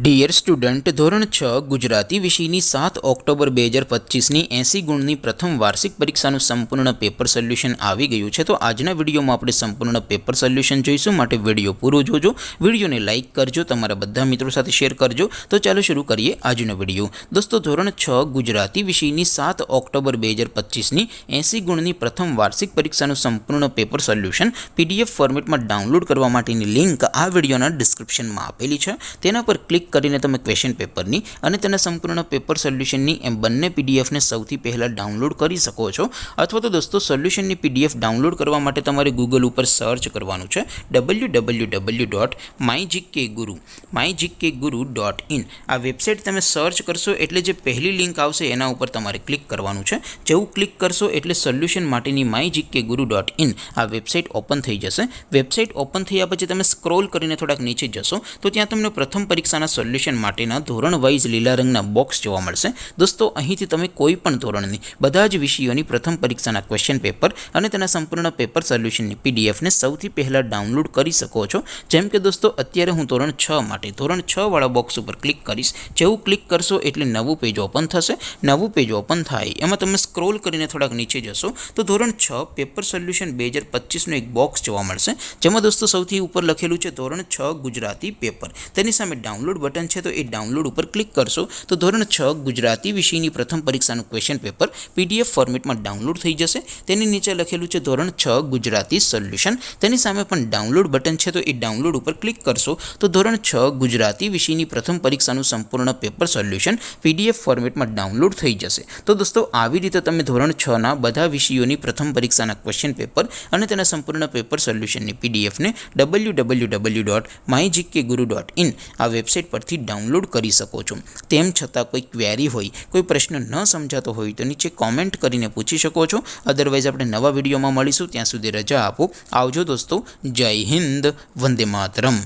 Dear student, ધોરણ 6 ગુજરાતી વિષયની 7 October 2025ની 80 ગુણની પ્રથમ વાર્ષિક પરીક્ષાનું સંપૂર્ણ પેપર સોલ્યુશન આવી ગયું છે। તો આજના વિડીયોમાં આપણે સંપૂર્ણ પેપર સોલ્યુશન જોઈશું, માટે વિડીયો પૂરો જોજો, વિડીયોને લાઇક કરજો, તમારા બધા મિત્રો સાથે શેર કરજો। તો ચાલો શરૂ કરીએ આજનો વિડીયો। દોસ્તો, ધોરણ 6 ગુજરાતી વિષયની 7 ઓક્ટોબર 2025ની 80 ગુણની પ્રથમ વાર્ષિક પરીક્ષાનું સંપૂર્ણ પેપર સોલ્યુશન PDF ફોર્મેટમાં ડાઉનલોડ કરવા માટેની લિંક આ વિડીયોના ડિસ્ક્રિપ્શનમાં આપેલી છે। તેના પર ક્લિક કરીને તમે ક્વેશ્ચન પેપરની અને તેના સંપૂર્ણ પેપર સોલ્યુશનની એમ બંને પીડીએફને સૌથી પહેલાં ડાઉનલોડ કરી શકો છો। અથવા તો દોસ્તો, સોલ્યુશનની પીડીએફ ડાઉનલોડ કરવા માટે તમારે ગૂગલ ઉપર સર્ચ કરવાનું છે www.mygkguru.in। આ વેબસાઇટ તમે સર્ચ કરશો એટલે જે પહેલી લિંક આવશે એના ઉપર તમારે ક્લિક કરવાનું છે। જેવું ક્લિક કરશો એટલે સોલ્યુશન માટેની mygkguru.in આ વેબસાઇટ ઓપન થઈ જશે। વેબસાઇટ ઓપન થયા પછી તમે સ્ક્રોલ કરીને થોડાક નીચે જશો તો ત્યાં તમને પ્રથમ પરીક્ષાના સોલ્યુશન માટેના ધોરણ વાઇઝ લીલા રંગના બોક્સ જોવા મળશે। દોસ્તો, અહીંથી તમે કોઈ પણ ધોરણની બધા જ વિષયોની પ્રથમ પરીક્ષાના ક્વેશ્ચન પેપર અને તેના સંપૂર્ણ પેપર સોલ્યુશનની પીડીએફને સૌથી પહેલાં ડાઉનલોડ કરી શકો છો। જેમ કે દોસ્તો, અત્યારે હું ધોરણ 6 માટે ધોરણ 6 વાળા બોક્સ ઉપર ક્લિક કરીશ। જેવું ક્લિક કરશો એટલે નવું પેજ ઓપન થશે। નવું પેજ ઓપન થાય એમાં તમે સ્ક્રોલ કરીને થોડાક નીચે જશો તો ધોરણ 6 પેપર સોલ્યુશન 2025નું એક બોક્સ જોવા મળશે, જેમાં દોસ્તો સૌથી ઉપર લખેલું છે ધોરણ 6 ગુજરાતી પેપર। તેની સામે ડાઉનલોડ બટન છે, તો એ ડાઉનલોડ ઉપર ક્લિક કરશો તો ધોરણ 6 ગુજરાતી વિષયની પ્રથમ પરીક્ષાનું ક્વેશ્ચન પેપર PDF ફોર્મેટમાં ડાઉનલોડ થઈ જશે। તેની નીચે લખેલું છે ધોરણ 6 ગુજરાતી સોલ્યુશન, તેની સામે પણ ડાઉનલોડ બટન છે, તો એ ડાઉનલોડ ઉપર ક્લિક કરશો તો ધોરણ 6 ગુજરાતી વિષયની પ્રથમ પરીક્ષાનું સંપૂર્ણ પેપર સોલ્યુશન PDF ફોર્મેટમાં ડાઉનલોડ થઈ જશે। તો દોસ્તો, આવી રીતે તમે ધોરણ 6ના બધા વિષયોની પ્રથમ પરીક્ષાના ક્વેશ્ચન પેપર અને તેના સંપૂર્ણ પેપર સોલ્યુશનની પીડીએફને www.mygkguru.in આ વેબસાઇટ પરથી ડાઉનલોડ કરી શકો છો। તેમ છતાં કોઈ ક્વેરી હોય, કોઈ પ્રશ્ન ન સમજાતો હોય તો નીચે કોમેન્ટ કરીને પૂછી શકો છો। અદરવાઇઝ આપણે નવા વિડીયોમાં મળીશું, ત્યાં સુધી રજા આપો। આવજો દોસ્તો, જય હિન્દ, વંદે માતરમ।